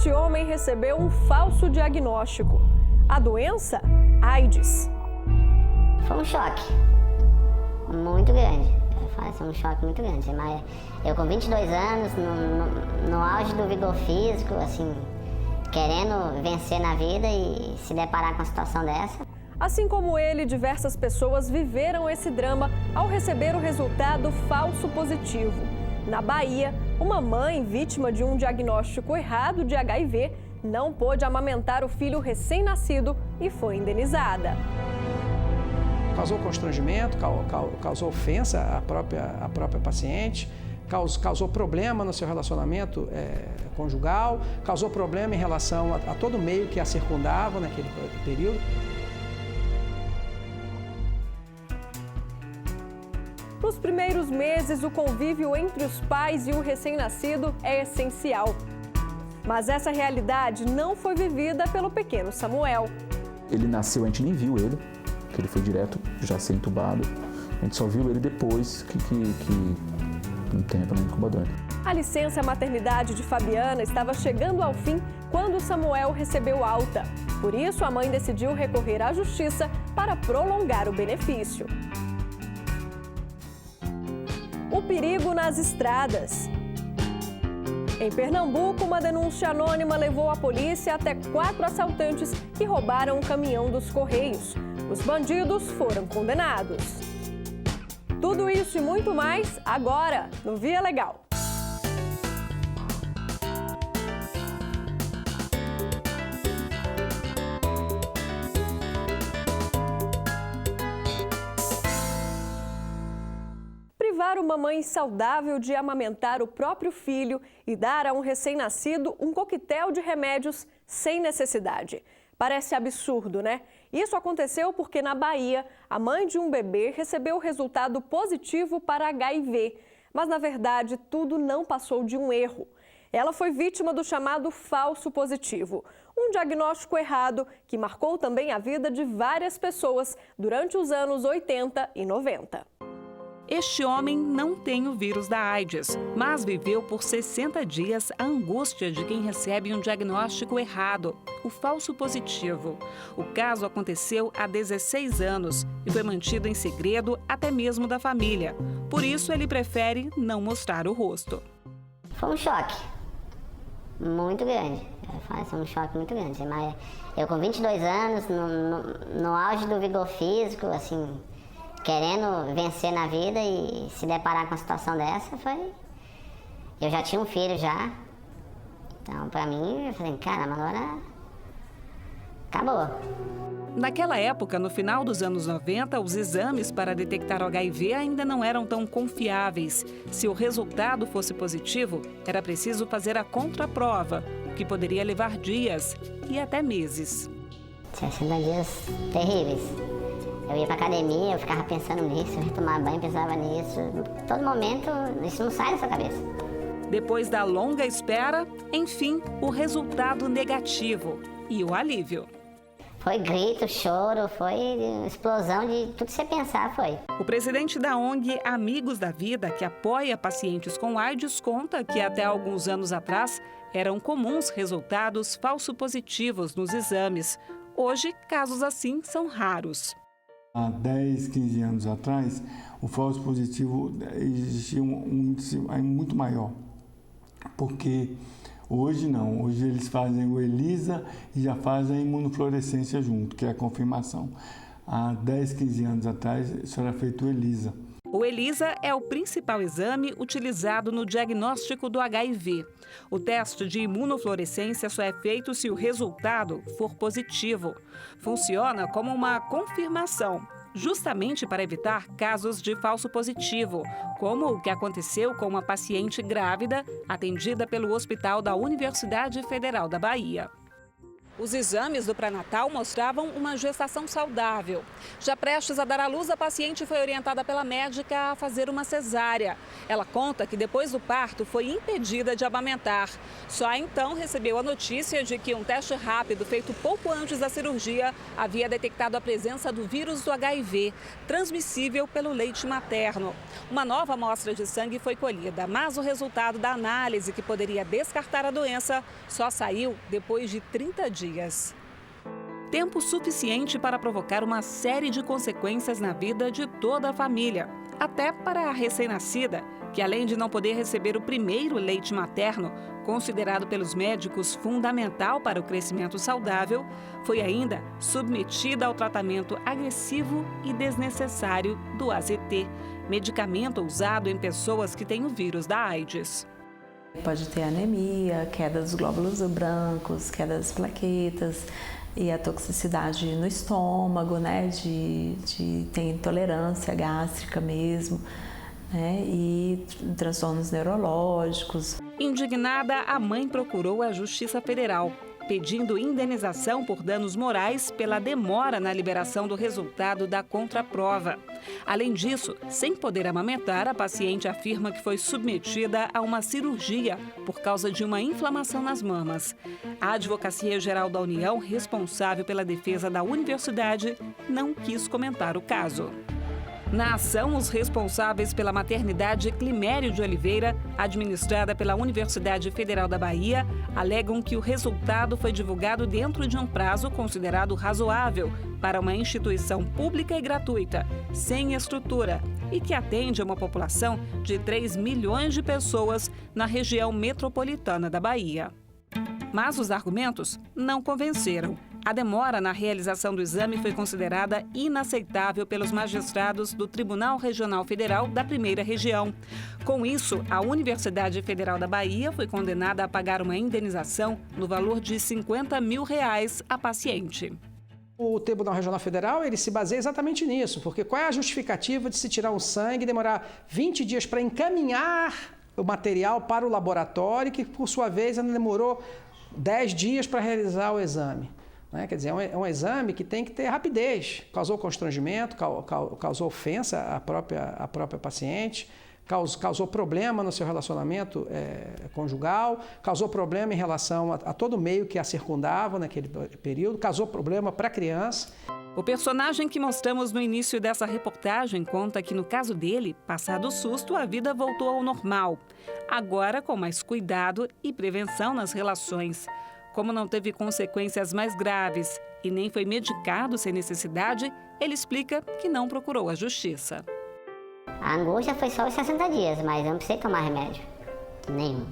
Este homem recebeu um falso diagnóstico. A doença? AIDS. Foi um choque muito grande. Foi um choque muito grande. Mas eu com 22 anos, no auge do vigor físico, assim, querendo vencer na vida e se deparar com uma situação dessa. Assim como ele, diversas pessoas viveram esse drama ao receber o resultado falso positivo. Na Bahia, uma mãe vítima de um diagnóstico errado de HIV não pôde amamentar o filho recém-nascido e foi indenizada. Causou constrangimento, causou ofensa à própria paciente, causou problema no seu relacionamento conjugal, causou problema em relação a todo o meio que a circundava naquele período. Nos primeiros meses, o convívio entre os pais e o recém-nascido é essencial. Mas essa realidade não foi vivida pelo pequeno Samuel. Ele nasceu, a gente nem viu ele, que ele foi direto já ser entubado. A gente só viu ele depois que um tempo na incubadora. A licença maternidade de Fabiana estava chegando ao fim quando Samuel recebeu alta. Por isso, a mãe decidiu recorrer à justiça para prolongar o benefício. O perigo nas estradas. Em Pernambuco, uma denúncia anônima levou a polícia até 4 assaltantes que roubaram um caminhão dos Correios. Os bandidos foram condenados. Tudo isso e muito mais agora no Via Legal. Privar uma mãe saudável de amamentar o próprio filho e dar a um recém-nascido um coquetel de remédios sem necessidade. Parece absurdo, né? Isso aconteceu porque na Bahia, a mãe de um bebê recebeu o resultado positivo para HIV. Mas, na verdade, tudo não passou de um erro. Ela foi vítima do chamado falso positivo, um diagnóstico errado que marcou também a vida de várias pessoas durante os anos 80 e 90. Este homem não tem o vírus da AIDS, mas viveu por 60 dias a angústia de quem recebe um diagnóstico errado, o falso positivo. O caso aconteceu há 16 anos e foi mantido em segredo até mesmo da família. Por isso, ele prefere não mostrar o rosto. Foi um choque muito grande. Foi um choque muito grande. Mas eu com 22 anos, no auge do vigor físico, assim, querendo vencer na vida e se deparar com uma situação dessa, eu já tinha um filho já. Então, pra mim, eu falei, caramba, agora acabou. Naquela época, no final dos anos 90, os exames para detectar o HIV ainda não eram tão confiáveis. Se o resultado fosse positivo, era preciso fazer a contraprova, o que poderia levar dias e até meses. 60 dias terríveis. Eu ia pra academia, eu ficava pensando nisso, eu ia tomar banho, pensava nisso. Todo momento, isso não sai da sua cabeça. Depois da longa espera, enfim, o resultado negativo e o alívio. Foi grito, choro, foi explosão de tudo que você pensar, foi. O presidente da ONG Amigos da Vida, que apoia pacientes com AIDS, conta que até alguns anos atrás eram comuns resultados falso positivos nos exames. Hoje, casos assim são raros. Há 10, 15 anos atrás, o falso positivo existia um índice muito maior, porque hoje não, hoje eles fazem o ELISA e já fazem a imunofluorescência junto, que é a confirmação. Há 10, 15 anos atrás, isso era feito o ELISA. O ELISA é o principal exame utilizado no diagnóstico do HIV. O teste de imunofluorescência só é feito se o resultado for positivo. Funciona como uma confirmação, justamente para evitar casos de falso positivo, como o que aconteceu com uma paciente grávida atendida pelo Hospital da Universidade Federal da Bahia. Os exames do pré-natal mostravam uma gestação saudável. Já prestes a dar à luz, a paciente foi orientada pela médica a fazer uma cesárea. Ela conta que depois do parto foi impedida de amamentar. Só então recebeu a notícia de que um teste rápido feito pouco antes da cirurgia havia detectado a presença do vírus do HIV, transmissível pelo leite materno. Uma nova amostra de sangue foi colhida, mas o resultado da análise que poderia descartar a doença só saiu depois de 30 dias. Tempo suficiente para provocar uma série de consequências na vida de toda a família, até para a recém-nascida, que além de não poder receber o primeiro leite materno, considerado pelos médicos fundamental para o crescimento saudável, foi ainda submetida ao tratamento agressivo e desnecessário do AZT, medicamento usado em pessoas que têm o vírus da AIDS. Pode ter anemia, queda dos glóbulos brancos, queda das plaquetas e a toxicidade no estômago, né? Tem intolerância gástrica mesmo, né? E transtornos neurológicos. Indignada, a mãe procurou a Justiça Federal, pedindo indenização por danos morais pela demora na liberação do resultado da contraprova. Além disso, sem poder amamentar, a paciente afirma que foi submetida a uma cirurgia por causa de uma inflamação nas mamas. A Advocacia Geral da União, responsável pela defesa da universidade, não quis comentar o caso. Na ação, os responsáveis pela maternidade Climério de Oliveira, administrada pela Universidade Federal da Bahia, alegam que o resultado foi divulgado dentro de um prazo considerado razoável para uma instituição pública e gratuita, sem estrutura, e que atende a uma população de 3 milhões de pessoas na região metropolitana da Bahia. Mas os argumentos não convenceram. A demora na realização do exame foi considerada inaceitável pelos magistrados do Tribunal Regional Federal da Primeira Região. Com isso, a Universidade Federal da Bahia foi condenada a pagar uma indenização no valor de R$50 mil à paciente. O Tribunal Regional Federal ele se baseia exatamente nisso, porque qual é a justificativa de se tirar um sangue e demorar 20 dias para encaminhar o material para o laboratório, que por sua vez ainda demorou 10 dias para realizar o exame? Quer dizer, é um exame que tem que ter rapidez. Causou constrangimento, causou ofensa à própria paciente, causou problema no seu relacionamento conjugal, causou problema em relação a todo o meio que a circundava naquele período, causou problema para a criança. O personagem que mostramos no início dessa reportagem conta que, no caso dele, passado o susto, a vida voltou ao normal. Agora, com mais cuidado e prevenção nas relações. Como não teve consequências mais graves e nem foi medicado sem necessidade, ele explica que não procurou a justiça. A angústia foi só os 60 dias, mas eu não precisei tomar remédio nenhum.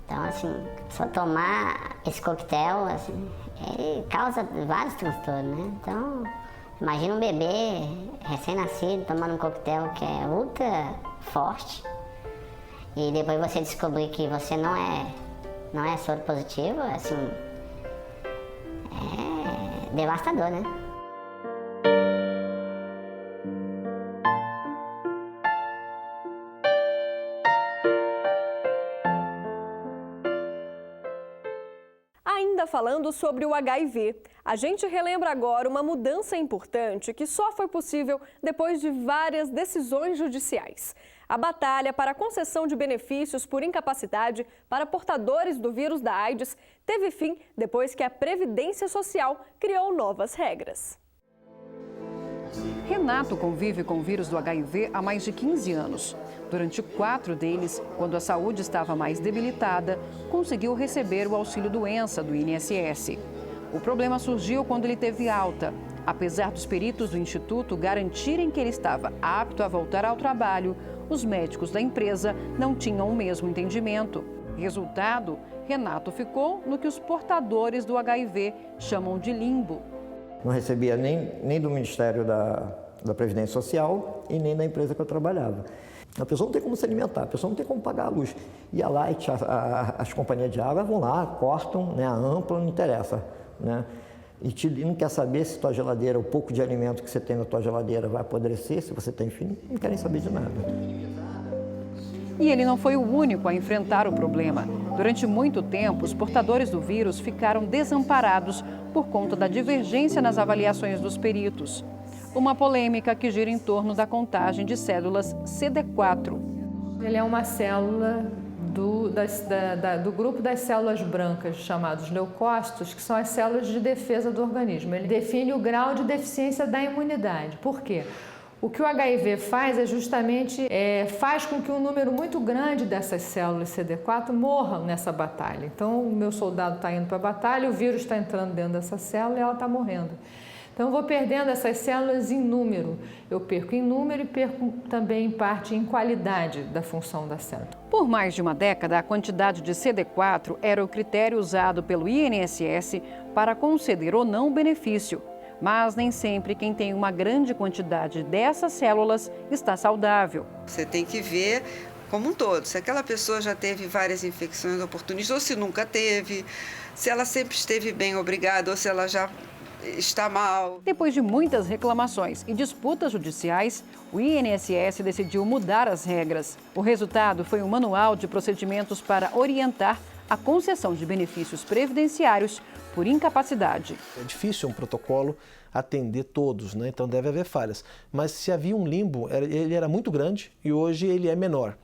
Então, assim, só tomar esse coquetel, assim, ele causa vários transtornos, né? Então, imagina um bebê recém-nascido tomando um coquetel que é ultra forte e depois você descobrir que você não é soro positivo, assim, é devastador, né? Ainda falando sobre o HIV, a gente relembra agora uma mudança importante que só foi possível depois de várias decisões judiciais. A batalha para a concessão de benefícios por incapacidade para portadores do vírus da AIDS teve fim depois que a Previdência Social criou novas regras. Renato convive com o vírus do HIV há mais de 15 anos. Durante 4 deles, quando a saúde estava mais debilitada, conseguiu receber o auxílio-doença do INSS. O problema surgiu quando ele teve alta. Apesar dos peritos do Instituto garantirem que ele estava apto a voltar ao trabalho, os médicos da empresa não tinham o mesmo entendimento. Resultado, Renato ficou no que os portadores do HIV chamam de limbo. Não recebia nem do Ministério da Previdência Social e nem da empresa que eu trabalhava. A pessoa não tem como se alimentar, a pessoa não tem como pagar a luz. E a Light, as companhias de água vão lá, cortam, né, a ampla, não interessa, né? E não quer saber se tua geladeira, o pouco de alimento que você tem na tua geladeira vai apodrecer, se você tem filho, não querem saber de nada. E ele não foi o único a enfrentar o problema. Durante muito tempo, os portadores do vírus ficaram desamparados por conta da divergência nas avaliações dos peritos. Uma polêmica que gira em torno da contagem de células CD4. Ele é uma célula do grupo das células brancas, chamados leucócitos, que são as células de defesa do organismo. Ele define o grau de deficiência da imunidade. Por quê? O que o HIV faz é justamente faz com que um número muito grande dessas células CD4 morram nessa batalha. Então, o meu soldado está indo para a batalha, o vírus está entrando dentro dessa célula e ela está morrendo. Então, eu vou perdendo essas células em número. Eu perco em número e perco também, em parte, em qualidade da função da célula. Por mais de uma década, a quantidade de CD4 era o critério usado pelo INSS para conceder ou não benefício. Mas nem sempre quem tem uma grande quantidade dessas células está saudável. Você tem que ver como um todo, se aquela pessoa já teve várias infecções oportunistas ou se nunca teve, se ela sempre esteve bem, obrigada, ou se ela já está mal. Depois de muitas reclamações e disputas judiciais, o INSS decidiu mudar as regras. O resultado foi um manual de procedimentos para orientar a concessão de benefícios previdenciários por incapacidade. É difícil um protocolo atender todos, né? Então deve haver falhas. Mas se havia um limbo, ele era muito grande e hoje ele é menor.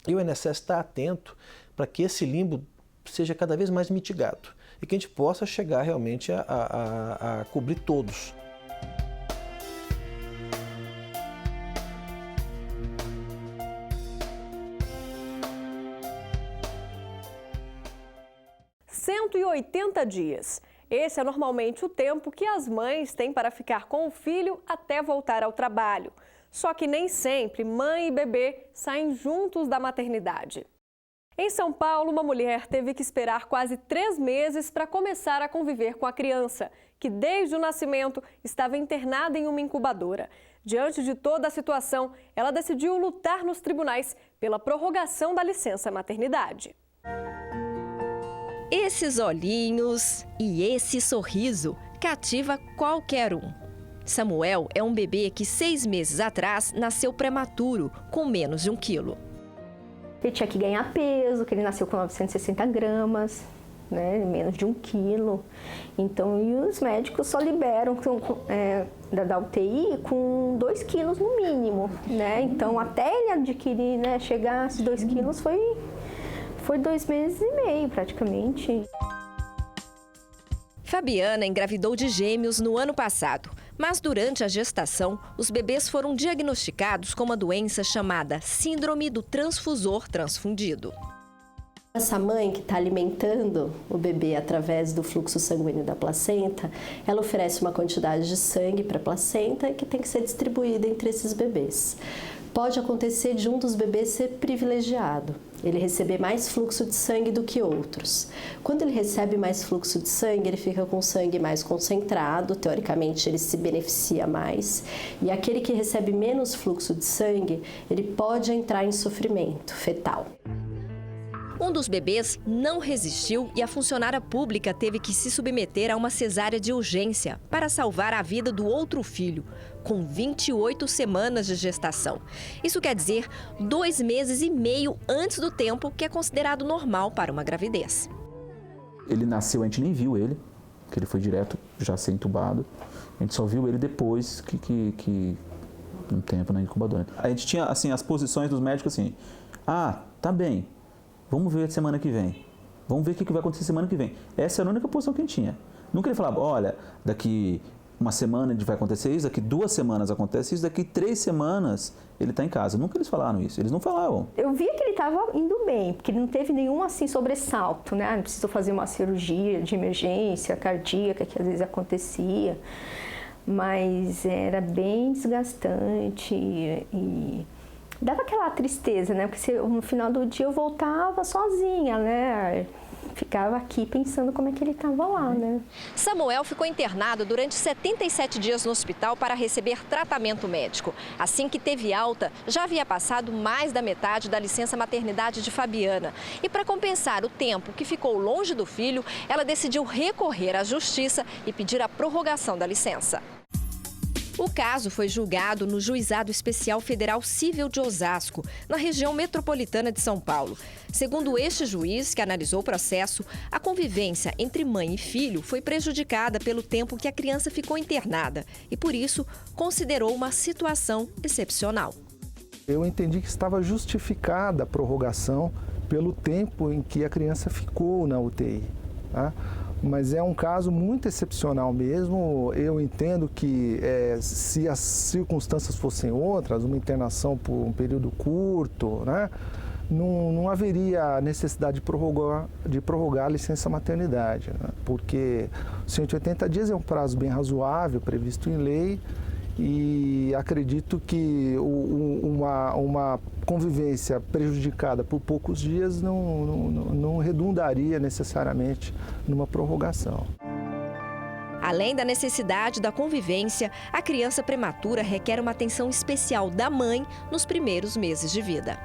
E o INSS está atento para que esse limbo seja cada vez mais mitigado e que a gente possa chegar realmente a cobrir todos. (180 dias). Esse é normalmente o tempo que as mães têm para ficar com o filho até voltar ao trabalho. Só que nem sempre mãe e bebê saem juntos da maternidade. Em São Paulo, uma mulher teve que esperar quase 3 meses para começar a conviver com a criança, que desde o nascimento estava internada em uma incubadora. Diante de toda a situação, ela decidiu lutar nos tribunais pela prorrogação da licença maternidade. Esses olhinhos e esse sorriso cativa qualquer um. Samuel é um bebê que 6 meses atrás nasceu prematuro, com menos de 1 quilo. Ele tinha que ganhar peso, que ele nasceu com 960 gramas, né, menos de 1 quilo. Então, e os médicos só liberam da UTI com 2 quilos no mínimo, né? Então, até ele adquirir, né, chegar a esses 2 quilos foi 2 meses e meio, praticamente. Fabiana engravidou de gêmeos no ano passado, mas durante a gestação, os bebês foram diagnosticados com uma doença chamada Síndrome do Transfusor Transfundido. Essa mãe que está alimentando o bebê através do fluxo sanguíneo da placenta, ela oferece uma quantidade de sangue para a placenta que tem que ser distribuída entre esses bebês. Pode acontecer de um dos bebês ser privilegiado, ele receber mais fluxo de sangue do que outros. Quando ele recebe mais fluxo de sangue, ele fica com sangue mais concentrado, teoricamente ele se beneficia mais. E aquele que recebe menos fluxo de sangue, ele pode entrar em sofrimento fetal. Um dos bebês não resistiu e a funcionária pública teve que se submeter a uma cesárea de urgência para salvar a vida do outro filho, com 28 semanas de gestação. Isso quer dizer 2 meses e meio antes do tempo que é considerado normal para uma gravidez. Ele nasceu, a gente nem viu ele, que ele foi direto já ser entubado. A gente só viu ele depois que um tempo na incubadora. A gente tinha assim as posições dos médicos assim: ah, tá bem. Vamos ver semana que vem. Vamos ver o que vai acontecer semana que vem. Essa era a única posição que a gente tinha. Nunca ele falava, olha, daqui 1 semana vai acontecer isso, daqui 2 semanas acontece isso, daqui 3 semanas ele está em casa. Nunca eles falaram isso, eles não falavam. Eu via que ele estava indo bem, porque ele não teve nenhum assim sobressalto, né? Não precisou fazer uma cirurgia de emergência cardíaca, que às vezes acontecia. Mas era bem desgastante e dava aquela tristeza, né? Porque no final do dia eu voltava sozinha, né? Ficava aqui pensando como é que ele estava lá, né? Samuel ficou internado durante 77 dias no hospital para receber tratamento médico. Assim que teve alta, já havia passado mais da metade da licença maternidade de Fabiana. E para compensar o tempo que ficou longe do filho, ela decidiu recorrer à justiça e pedir a prorrogação da licença. O caso foi julgado no Juizado Especial Federal Cível de Osasco, na região metropolitana de São Paulo. Segundo este juiz, que analisou o processo, a convivência entre mãe e filho foi prejudicada pelo tempo que a criança ficou internada e, por isso, considerou uma situação excepcional. Eu entendi que estava justificada a prorrogação pelo tempo em que a criança ficou na UTI, tá? Mas é um caso muito excepcional mesmo. Eu entendo que se as circunstâncias fossem outras, uma internação por um período curto, né, não haveria necessidade de prorrogar a licença maternidade, né, porque 180 dias é um prazo bem razoável, previsto em lei, e acredito que uma convivência prejudicada por poucos dias não redundaria necessariamente numa prorrogação. Além da necessidade da convivência, a criança prematura requer uma atenção especial da mãe nos primeiros meses de vida.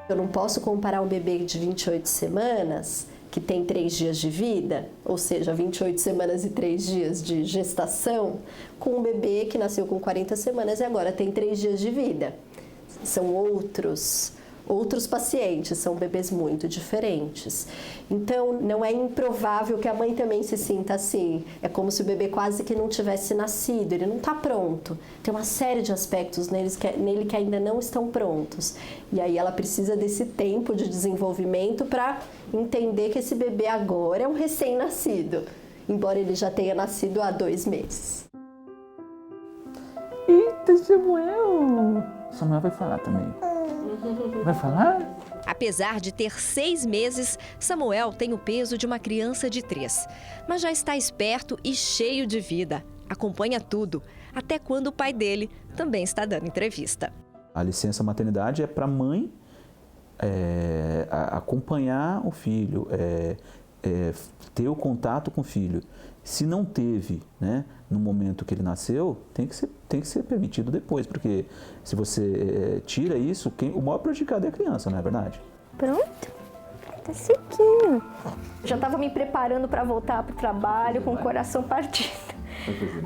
Eu não posso comparar um bebê de 28 semanas, que tem 3 dias de vida, ou seja, 28 semanas e 3 dias de gestação, com um bebê que nasceu com 40 semanas e agora tem 3 dias de vida. São outros pacientes, são bebês muito diferentes. Então, não é improvável que a mãe também se sinta assim. É como se o bebê quase que não tivesse nascido, ele não está pronto. Tem uma série de aspectos nele que ainda não estão prontos. E aí ela precisa desse tempo de desenvolvimento para entender que esse bebê agora é um recém-nascido, embora ele já tenha nascido há 2 meses. Eita, Samuel! Samuel vai falar também. Vai falar? Apesar de ter 6 meses, Samuel tem o peso de uma criança de 3. Mas já está esperto e cheio de vida. Acompanha tudo, até quando o pai dele também está dando entrevista. A licença maternidade é para a mãe acompanhar o filho, ter o contato com o filho. Se não teve, né, no momento que ele nasceu, tem que ser permitido depois, porque se você tira isso, o maior prejudicado é a criança, não é verdade? Pronto, tá sequinho. Já estava me preparando para voltar para o trabalho com o coração partido.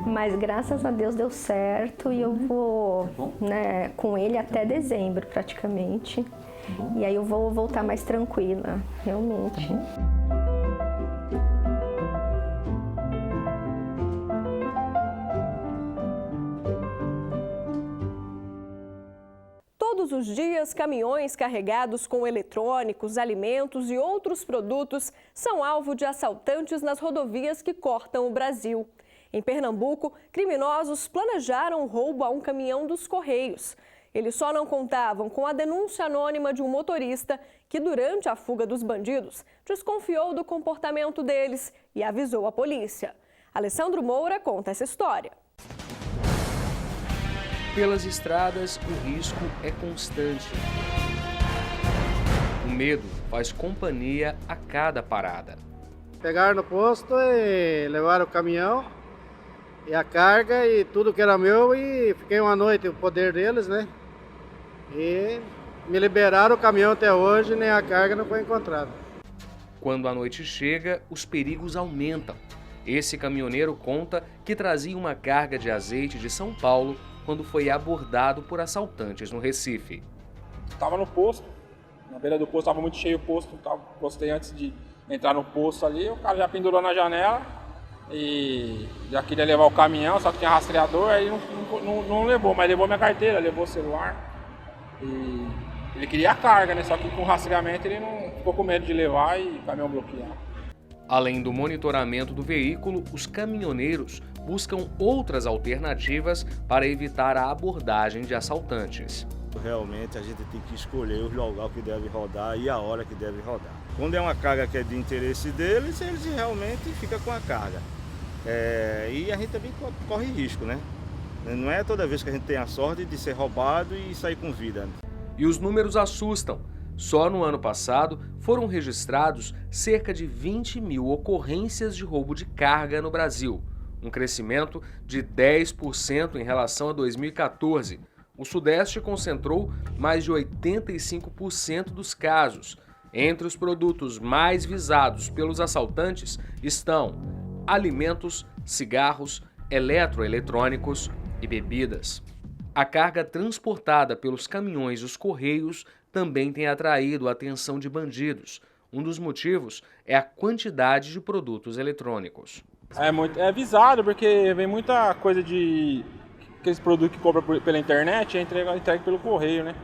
Mas graças a Deus deu certo e eu vou, né, com ele até dezembro praticamente. E aí eu vou voltar mais tranquila, realmente. Todos os dias, caminhões carregados com eletrônicos, alimentos e outros produtos são alvo de assaltantes nas rodovias que cortam o Brasil. Em Pernambuco, criminosos planejaram o roubo a um caminhão dos Correios. Eles só não contavam com a denúncia anônima de um motorista que, durante a fuga dos bandidos, desconfiou do comportamento deles e avisou a polícia. Alessandro Moura conta essa história. Pelas estradas, o risco é constante. O medo faz companhia a cada parada. Pegaram no posto e levaram o caminhão e a carga e tudo que era meu e fiquei uma noite no poder deles, né? E me liberaram o caminhão até hoje, nem a carga não foi encontrada. Quando a noite chega, os perigos aumentam. Esse caminhoneiro conta que trazia uma carga de azeite de São Paulo quando foi abordado por assaltantes no Recife. Estava no posto, na beira do posto, estava muito cheio o posto, postei antes de entrar no posto ali, o cara já pendurou na janela e já queria levar o caminhão, só que tinha rastreador, aí não levou, mas levou minha carteira, levou o celular e ele queria a carga, né? Só que com rastreamento ele não ficou com medo de levar e o caminhão bloquear. Além do monitoramento do veículo, os caminhoneiros buscam outras alternativas para evitar a abordagem de assaltantes. Realmente a gente tem que escolher o local que deve rodar e a hora que deve rodar. Quando é uma carga que é de interesse deles, eles realmente ficam com a carga. E a gente também corre risco, né? Não é toda vez que a gente tem a sorte de ser roubado e sair com vida. E os números assustam. Só no ano passado foram registrados cerca de 20 mil ocorrências de roubo de carga no Brasil, um crescimento de 10% em relação a 2014. O Sudeste concentrou mais de 85% dos casos. Entre os produtos mais visados pelos assaltantes estão alimentos, cigarros, eletroeletrônicos, e bebidas. A carga transportada pelos caminhões dos Correios também tem atraído a atenção de bandidos. Um dos motivos é a quantidade de produtos eletrônicos. É visado, porque vem muita coisa de aqueles produtos que compra pela internet, é entregue pelo correio, né?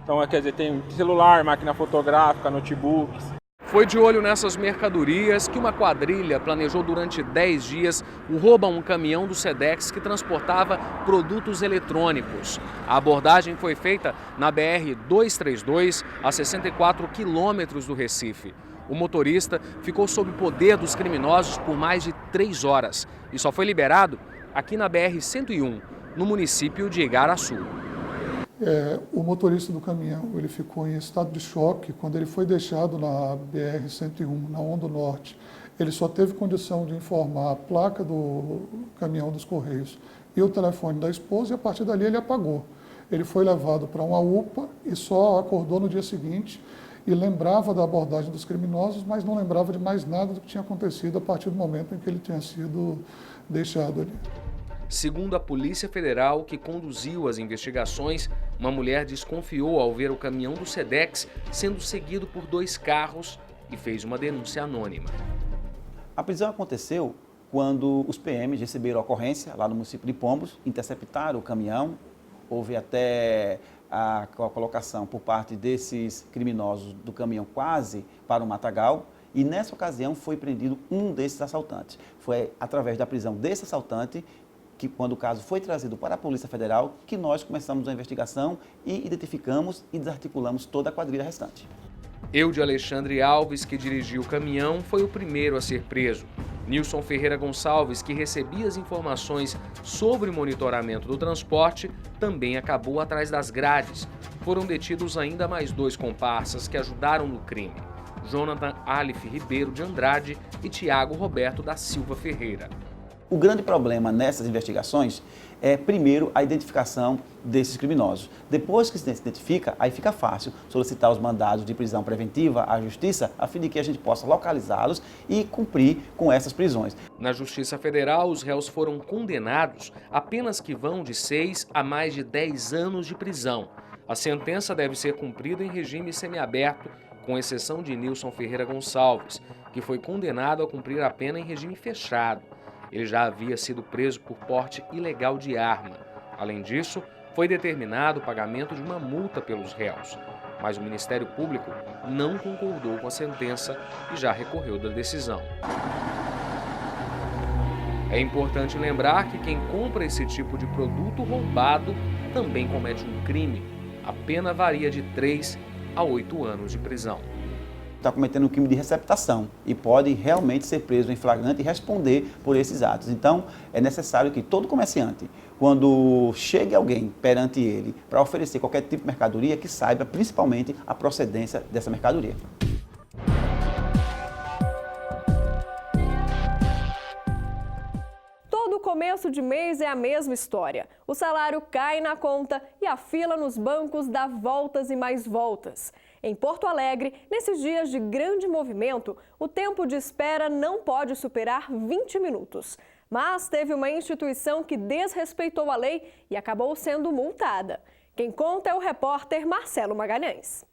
Então, quer dizer, tem celular, máquina fotográfica, notebooks. Foi de olho nessas mercadorias que uma quadrilha planejou durante 10 dias o roubo a um caminhão do Sedex que transportava produtos eletrônicos. A abordagem foi feita na BR-232, a 64 quilômetros do Recife. O motorista ficou sob o poder dos criminosos por mais de 3 horas e só foi liberado aqui na BR-101, no município de Igaraçu. O motorista do caminhão ele ficou em estado de choque quando ele foi deixado na BR-101, na Onda Norte. Ele só teve condição de informar a placa do caminhão dos Correios e o telefone da esposa e a partir dali ele apagou. Ele foi levado para uma UPA e só acordou no dia seguinte e lembrava da abordagem dos criminosos, mas não lembrava de mais nada do que tinha acontecido a partir do momento em que ele tinha sido deixado ali. Segundo a Polícia Federal, que conduziu as investigações, uma mulher desconfiou ao ver o caminhão do Sedex sendo seguido por 2 carros e fez uma denúncia anônima. A prisão aconteceu quando os PMs receberam a ocorrência lá no município de Pombos, interceptaram o caminhão, houve até a colocação por parte desses criminosos do caminhão quase para o matagal e nessa ocasião foi prendido um desses assaltantes. Foi através da prisão desse assaltante que quando o caso foi trazido para a Polícia Federal, que nós começamos a investigação e identificamos e desarticulamos toda a quadrilha restante. Eude Alexandre Alves, que dirigiu o caminhão, foi o primeiro a ser preso. Nilson Ferreira Gonçalves, que recebia as informações sobre o monitoramento do transporte, também acabou atrás das grades. Foram detidos ainda mais 2 comparsas que ajudaram no crime: Jonathan Alif Ribeiro de Andrade e Tiago Roberto da Silva Ferreira. O grande problema nessas investigações é, primeiro, a identificação desses criminosos. Depois que se identifica, aí fica fácil solicitar os mandados de prisão preventiva à Justiça, a fim de que a gente possa localizá-los e cumprir com essas prisões. Na Justiça Federal, os réus foram condenados a penas que vão de 6 a mais de 10 anos de prisão. A sentença deve ser cumprida em regime semiaberto, com exceção de Nilson Ferreira Gonçalves, que foi condenado a cumprir a pena em regime fechado. Ele já havia sido preso por porte ilegal de arma. Além disso, foi determinado o pagamento de uma multa pelos réus. Mas o Ministério Público não concordou com a sentença e já recorreu da decisão. É importante lembrar que quem compra esse tipo de produto roubado também comete um crime. A pena varia de 3 a 8 anos de prisão. Está cometendo um crime de receptação e pode realmente ser preso em flagrante e responder por esses atos. Então, é necessário que todo comerciante, quando chegue alguém perante ele para oferecer qualquer tipo de mercadoria, que saiba principalmente a procedência dessa mercadoria. Todo começo de mês é a mesma história. O salário cai na conta e a fila nos bancos dá voltas e mais voltas. Em Porto Alegre, nesses dias de grande movimento, o tempo de espera não pode superar 20 minutos. Mas teve uma instituição que desrespeitou a lei e acabou sendo multada. Quem conta é o repórter Marcelo Magalhães.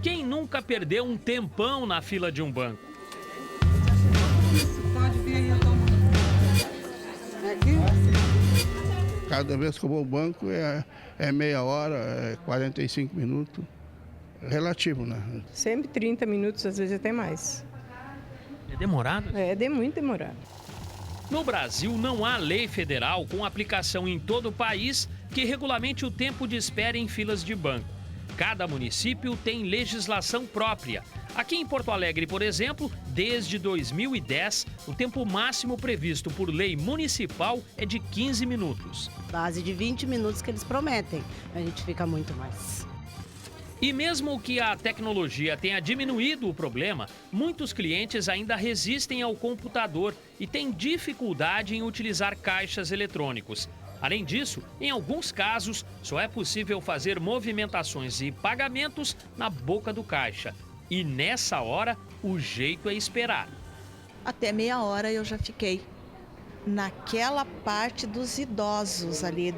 Quem nunca perdeu um tempão na fila de um banco? Pode vir aí, eu tomo. Aqui? Cada vez que eu vou ao banco é meia hora, é 45 minutos. Relativo, né? Sempre 30 minutos, às vezes até mais. É demorado? É muito demorado. No Brasil, não há lei federal com aplicação em todo o país que regulamente o tempo de espera em filas de banco. Cada município tem legislação própria. Aqui em Porto Alegre, por exemplo, desde 2010, o tempo máximo previsto por lei municipal é de 15 minutos. Base de 20 minutos que eles prometem, a gente fica muito mais. E mesmo que a tecnologia tenha diminuído o problema, muitos clientes ainda resistem ao computador e têm dificuldade em utilizar caixas eletrônicos. Além disso, em alguns casos, só é possível fazer movimentações e pagamentos na boca do caixa. E nessa hora, o jeito é esperar. Até meia hora eu já fiquei naquela parte dos idosos ali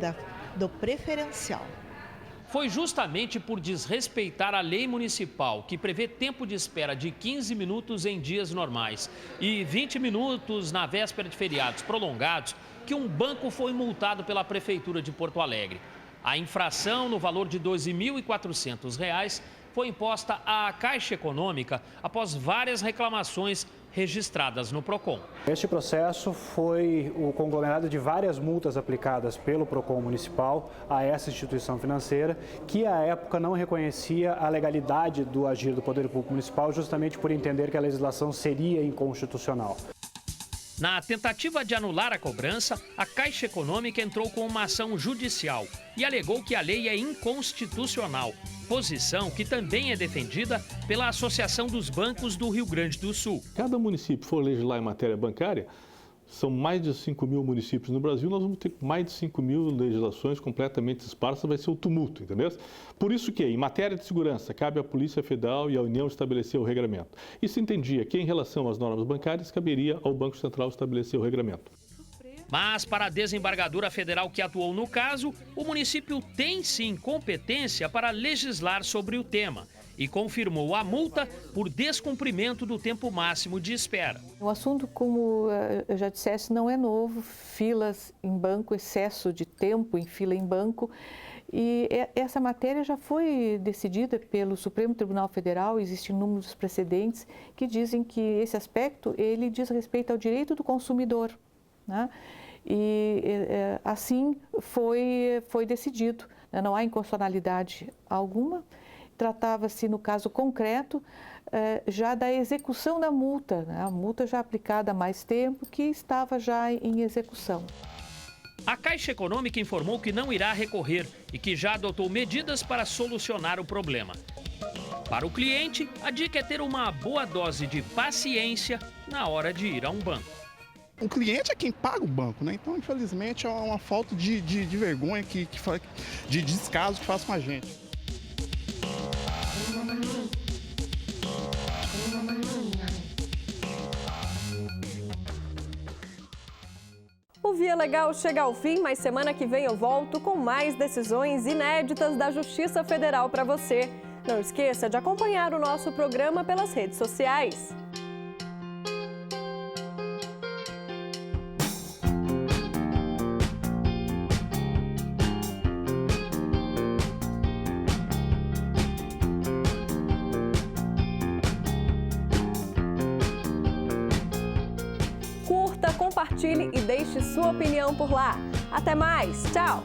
do preferencial. Foi justamente por desrespeitar a lei municipal, que prevê tempo de espera de 15 minutos em dias normais e 20 minutos na véspera de feriados prolongados, que um banco foi multado pela Prefeitura de Porto Alegre. A infração, no valor de R$ 12.400, foi imposta à Caixa Econômica após várias reclamações registradas no PROCON. Este processo foi o conglomerado de várias multas aplicadas pelo PROCON municipal a essa instituição financeira, que à época não reconhecia a legalidade do agir do Poder Público Municipal, justamente por entender que a legislação seria inconstitucional. Na tentativa de anular a cobrança, a Caixa Econômica entrou com uma ação judicial e alegou que a lei é inconstitucional, posição que também é defendida pela Associação dos Bancos do Rio Grande do Sul. Cada município for legislar em matéria bancária, são mais de 5 mil municípios no Brasil, nós vamos ter mais de 5 mil legislações completamente esparsas, vai ser o tumulto, entendeu? Por isso que, em matéria de segurança, cabe à Polícia Federal e à União estabelecer o regramento. E se entendia que, em relação às normas bancárias, caberia ao Banco Central estabelecer o regramento. Mas, para a desembargadora federal que atuou no caso, o município tem sim competência para legislar sobre o tema e confirmou a multa por descumprimento do tempo máximo de espera. O assunto, como eu já dissesse, não é novo, filas em banco, excesso de tempo em fila em banco. E essa matéria já foi decidida pelo Supremo Tribunal Federal, existem inúmeros precedentes que dizem que esse aspecto ele diz respeito ao direito do consumidor, né? E assim foi decidido, né? Não há inconstitucionalidade alguma. Tratava-se, no caso concreto, já da execução da multa, né? A multa já aplicada há mais tempo, que estava já em execução. A Caixa Econômica informou que não irá recorrer e que já adotou medidas para solucionar o problema. Para o cliente, a dica é ter uma boa dose de paciência na hora de ir a um banco. O cliente é quem paga o banco, né? Então, infelizmente, é uma falta de vergonha, de descaso que faz com a gente. O Via Legal chega ao fim, mas semana que vem eu volto com mais decisões inéditas da Justiça Federal para você. Não esqueça de acompanhar o nosso programa pelas redes sociais. Compartilhe e deixe sua opinião por lá. Até mais, tchau!